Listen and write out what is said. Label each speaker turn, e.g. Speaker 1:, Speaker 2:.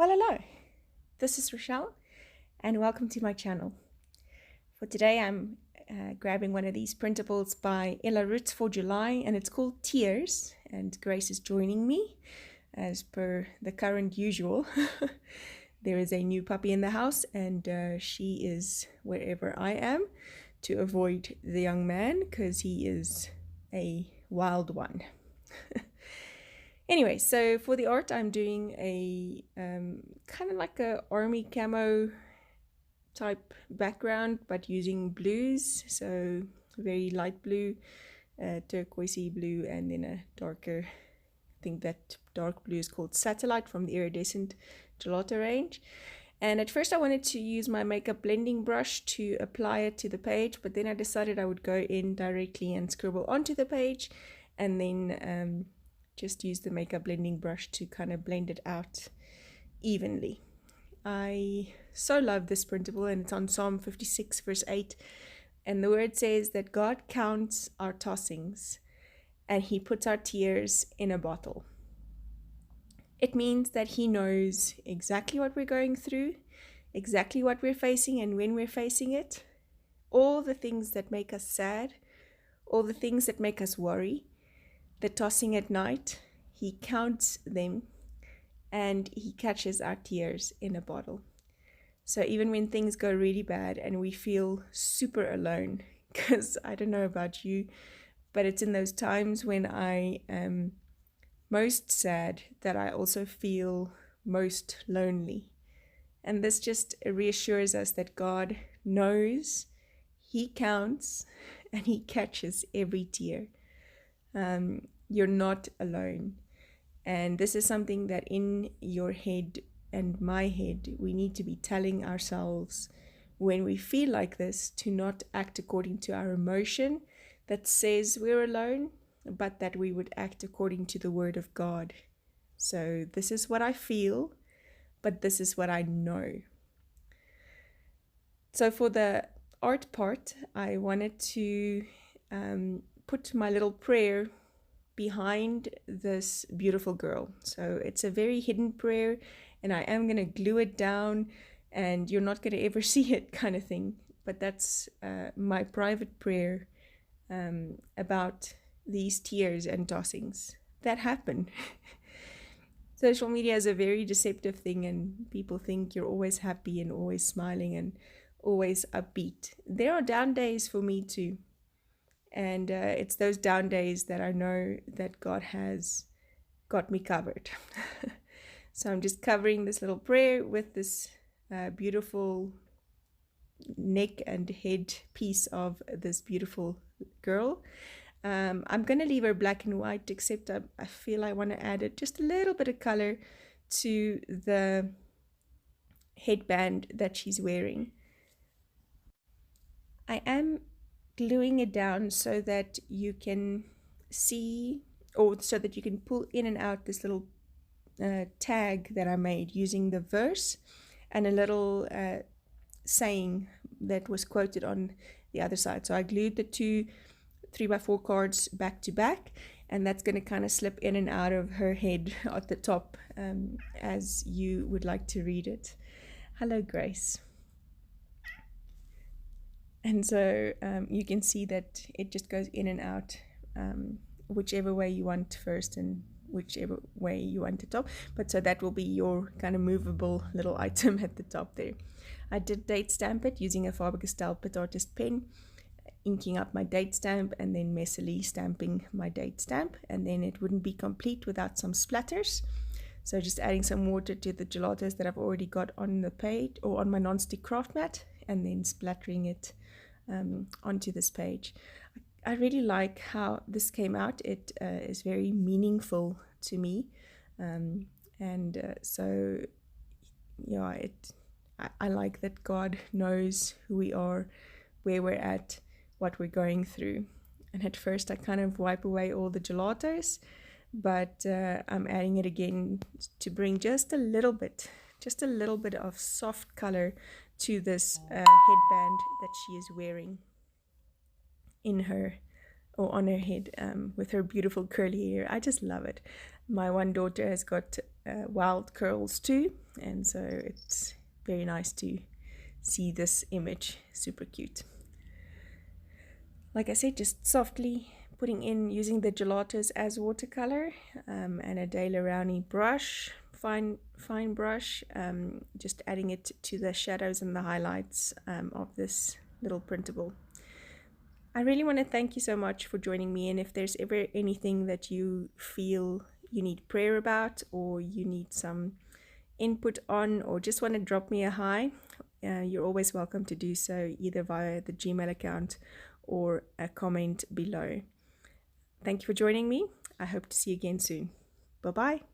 Speaker 1: Well, hello, this is Rochelle, and welcome to my channel. For today, I'm grabbing one of these printables by Ella Roetz for July, and it's called Tears, and Grace is joining me, as per the current usual. There is a new puppy in the house, and she is wherever I am to avoid the young man, because he is a wild one. Anyway, so for the art, I'm doing a kind of like a army camo type background, but using blues. So very light blue, turquoisey blue, and then a darker, I think that dark blue is called Satellite from the Iridescent Gelato range. And at first I wanted to use my makeup blending brush to apply it to the page, but then I decided I would go in directly and scribble onto the page, and then just use the makeup blending brush to kind of blend it out evenly. I so love this printable, and it's on Psalm 56 verse 8, and the word says that God counts our tossings and he puts our tears in a bottle. It means that he knows exactly what we're going through, exactly what we're facing and when we're facing it, all the things that make us sad, all the things that make us worry, the tossing at night. He counts them and he catches our tears in a bottle. So even when things go really bad and we feel super alone, because I don't know about you, but it's in those times when I am most sad that I also feel most lonely. And this just reassures us that God knows, he counts, and he catches every tear. You're not alone. And this is something that in your head and my head, we need to be telling ourselves when we feel like this, to not act according to our emotion that says we're alone, but that we would act according to the word of God. So this is what I feel, but this is what I know. So for the art part, I wanted to put my little prayer behind this beautiful girl. So it's a very hidden prayer, and I am going to glue it down and you're not going to ever see it, kind of thing. But that's my private prayer about these tears and tossings that happen. Social media is a very deceptive thing, and people think you're always happy and always smiling and always upbeat. There are down days for me too. And it's those down days that I know that God has got me covered. So I'm just covering this little prayer with this beautiful neck and head piece of this beautiful girl. I'm going to leave her black and white, except I feel I want to add just a little bit of color to the headband that she's wearing. I am gluing it down so that you can see, or so that you can pull in and out this little tag that I made using the verse and a little saying that was quoted on the other side. So I glued the two 3x4 cards back to back, and that's going to kind of slip in and out of her head at the top as you would like to read it. Hello, Grace. And so you can see that it just goes in and out, whichever way you want first and whichever way you want the top. But so that will be your kind of movable little item at the top there. I did date stamp it using a Faber-Castell Pit Artist pen, inking up my date stamp and then messily stamping my date stamp. And then it wouldn't be complete without some splatters. So just adding some water to the gelatos that I've already got on the page or on my non-stick craft mat, and then splattering it onto this page. I really like how this came out. It is very meaningful to me, so yeah, I like that God knows who we are, where we're at, what we're going through. And at first I kind of wipe away all the gelatos, but I'm adding it again to bring just a little bit of soft color to this headband that she is wearing in her, or on her head, with her beautiful curly hair. I just love it. My one daughter has got wild curls too, and so it's very nice to see this image. Super cute. Like I said, just softly putting in, using the gelatos as watercolor, and a Daler-Rowney brush, fine brush, just adding it to the shadows and the highlights of this little printable. I really want to thank you so much for joining me, and if there's ever anything that you feel you need prayer about, or you need some input on, or just want to drop me a hi, you're always welcome to do so, either via the Gmail account or a comment below. Thank you for joining me. I hope to see you again soon. Bye-bye.